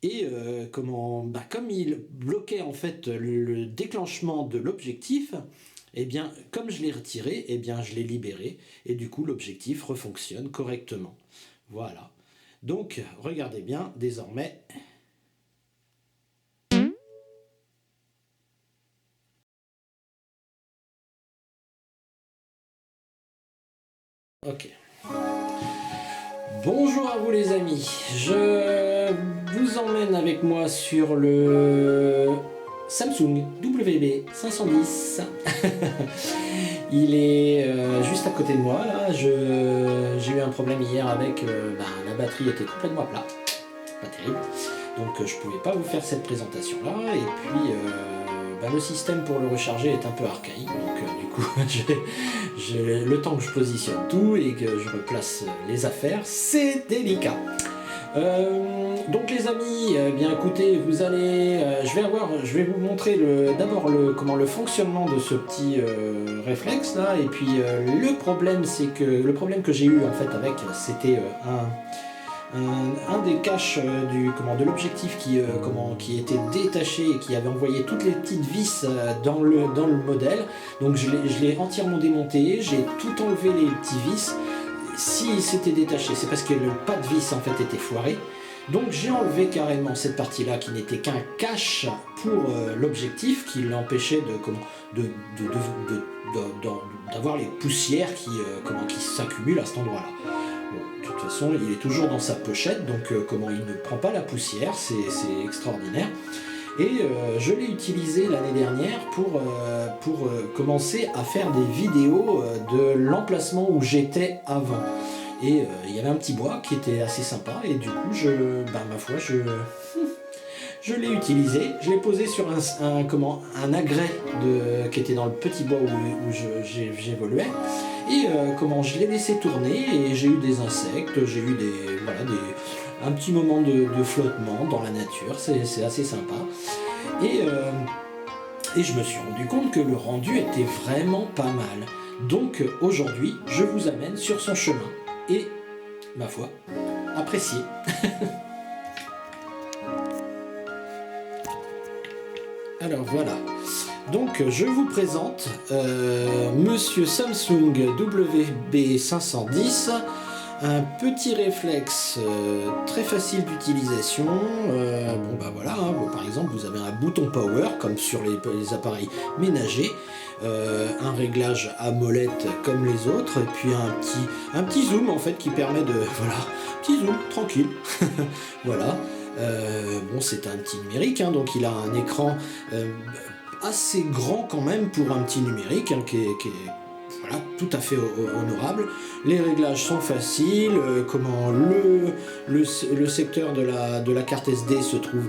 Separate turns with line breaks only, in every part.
Et comme il bloquait en fait le déclenchement de l'objectif, eh bien, comme je l'ai retiré, eh bien, je l'ai libéré, et du coup, l'objectif refonctionne correctement. Voilà. Donc, regardez bien, désormais. Ok. Bonjour à vous les amis. Je vous emmène avec moi sur le Samsung WB510. Il est juste à côté de moi là. J'ai eu un problème hier avec la batterie était complètement à plat. Pas terrible. Donc je pouvais pas vous faire cette présentation là. Et puis le système pour le recharger est un peu archaïque. Donc du coup j'ai le temps que je positionne tout et que je replace les affaires, c'est délicat. Donc les amis, bien écoutez, vous allez, je vais vous montrer d'abord le fonctionnement de ce petit réflexe là, et puis le problème que j'ai eu en fait avec, c'était un des caches de l'objectif qui était détaché et qui avait envoyé toutes les petites vis dans le modèle. Donc je l'ai entièrement démonté, j'ai tout enlevé les petits vis. Si c'était détaché, c'est parce que le pas de vis en fait était foiré. Donc j'ai enlevé carrément cette partie-là qui n'était qu'un cache pour l'objectif, qui l'empêchait d'avoir les poussières qui s'accumulent à cet endroit-là. Bon, de toute façon, il est toujours dans sa pochette, donc il ne prend pas la poussière, c'est extraordinaire. Et je l'ai utilisé l'année dernière pour commencer à faire des vidéos de l'emplacement où j'étais avant. Et il y avait un petit bois qui était assez sympa, et du coup, je l'ai utilisé. Je l'ai posé sur un agrès qui était dans le petit bois où j'évoluais. Et je l'ai laissé tourner, et j'ai eu des insectes, j'ai eu un petit moment de flottement dans la nature, c'est assez sympa. Et je me suis rendu compte que le rendu était vraiment pas mal. Donc aujourd'hui, je vous amène sur son chemin. Et, ma foi, appréciez. Alors voilà. Donc je vous présente Monsieur Samsung WB510. Un petit réflexe très facile d'utilisation. Par exemple, vous avez un bouton power comme sur les appareils ménagers, un réglage à molette comme les autres, et puis un petit zoom en fait qui permet de petit zoom tranquille. Voilà. C'est un petit numérique, hein, donc il a un écran assez grand quand même pour un petit numérique, hein, qui est tout à fait honorable. Les réglages sont faciles, le secteur de la carte SD se trouve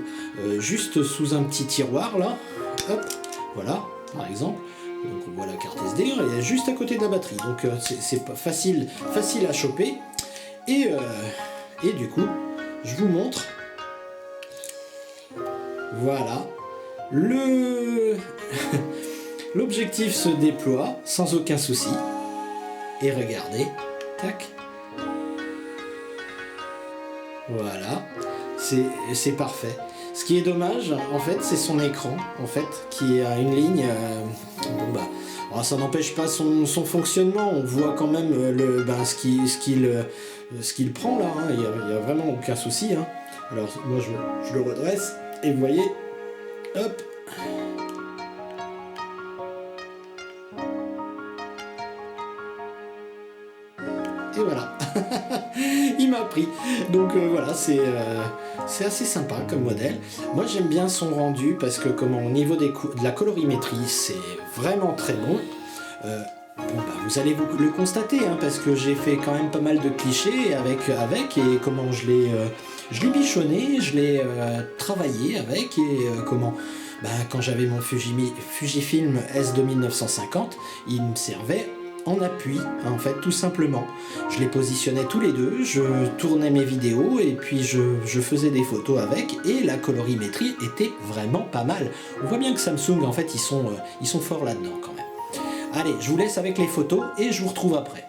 juste sous un petit tiroir là, hop, voilà, par exemple. Donc on voit la carte SD, elle est juste à côté de la batterie, donc c'est facile à choper. Et du coup, je vous montre, voilà, l'objectif se déploie sans aucun souci. Et regardez, tac. Voilà, c'est parfait. Ce qui est dommage, en fait, c'est son écran, en fait, qui a une ligne. Ça n'empêche pas son fonctionnement. On voit quand même ce qu'il prend là. Hein. Il y a vraiment aucun souci. Hein. Alors moi, je le redresse et vous voyez, hop. Et voilà, il m'a pris. Donc voilà, c'est assez sympa comme modèle. Moi j'aime bien son rendu parce que au niveau de la colorimétrie, c'est vraiment très bon. Vous allez le constater, hein, parce que j'ai fait quand même pas mal de clichés avec et comment je l'ai bichonné, je l'ai travaillé avec, et quand j'avais mon Fujifilm S2950, il me servait en appui, en fait, tout simplement. Je les positionnais tous les deux, je tournais mes vidéos et puis je faisais des photos avec, et la colorimétrie était vraiment pas mal. On voit bien que Samsung, en fait, ils sont forts là-dedans quand même. Allez, je vous laisse avec les photos et je vous retrouve après.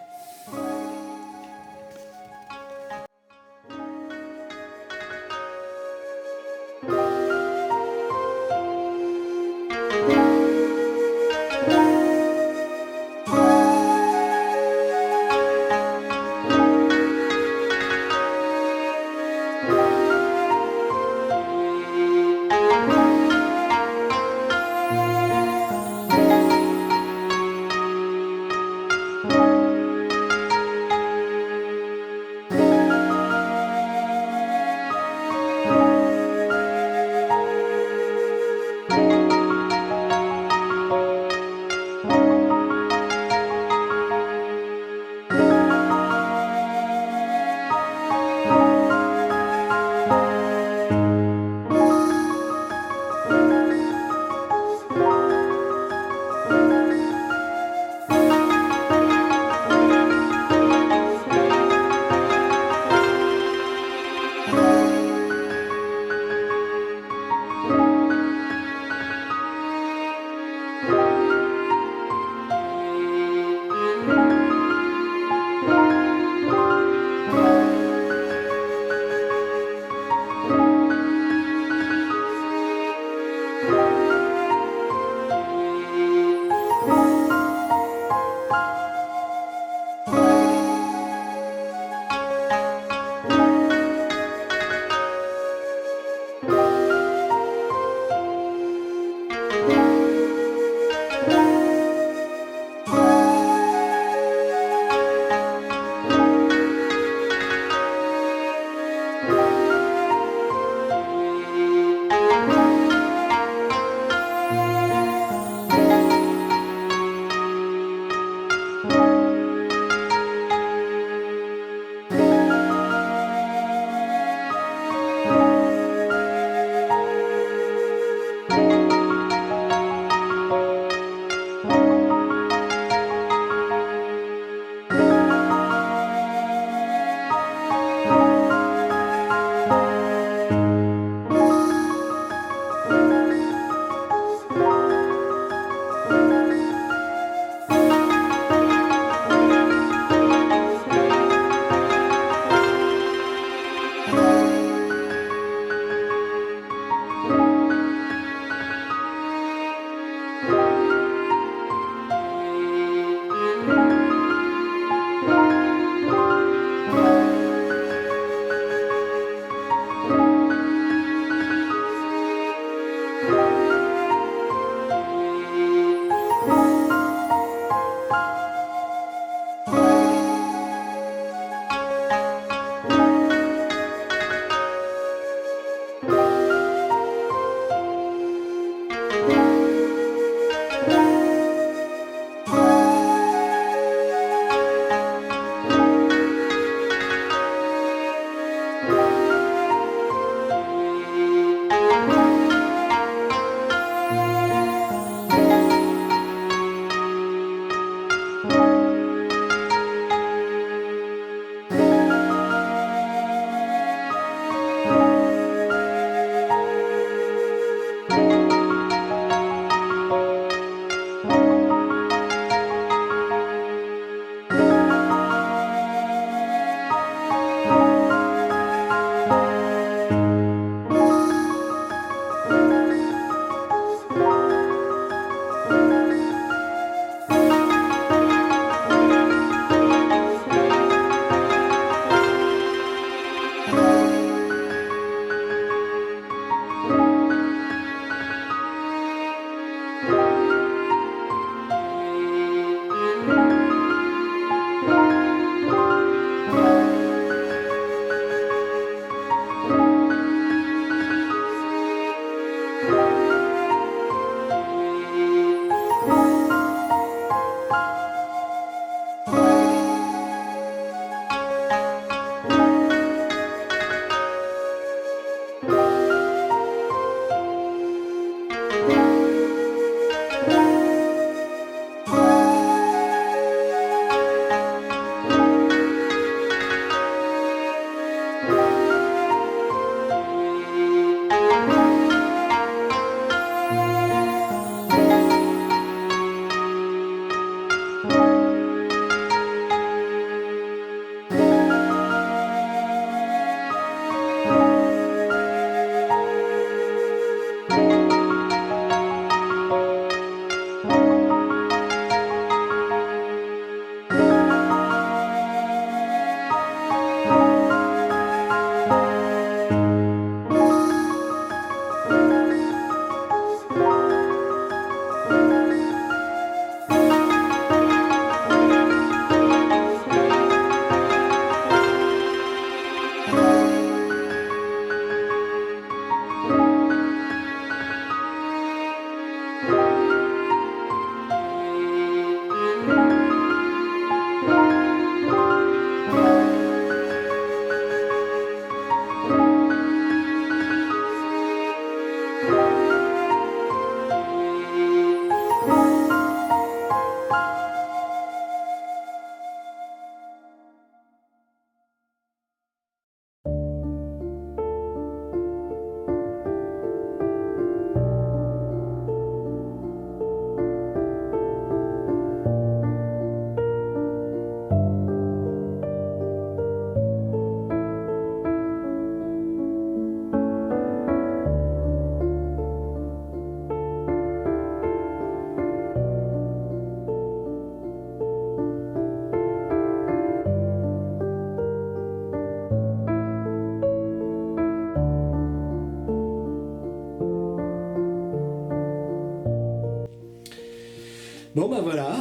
Bon bah voilà,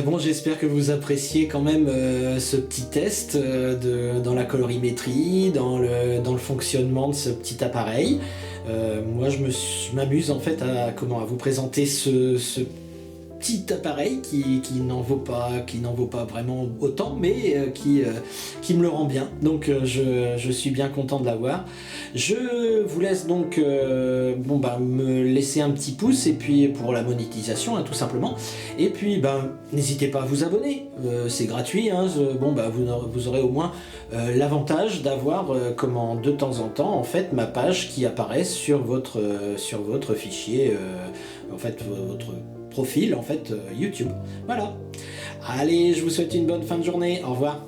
bon j'espère que vous appréciez quand même ce petit test dans la colorimétrie, dans le fonctionnement de ce petit appareil. Moi je m'amuse en fait à vous présenter ce petit appareil qui n'en vaut pas vraiment autant, mais qui me le rend bien. Donc je suis bien content de l'avoir. Je vous laisse donc me laisser un petit pouce et puis pour la monétisation, hein, tout simplement. Et puis n'hésitez pas à vous abonner. C'est gratuit. Hein, vous aurez au moins l'avantage d'avoir de temps en temps en fait ma page qui apparaît sur votre fichier, en fait votre profil en fait YouTube. Voilà. Allez, je vous souhaite une bonne fin de journée. Au revoir.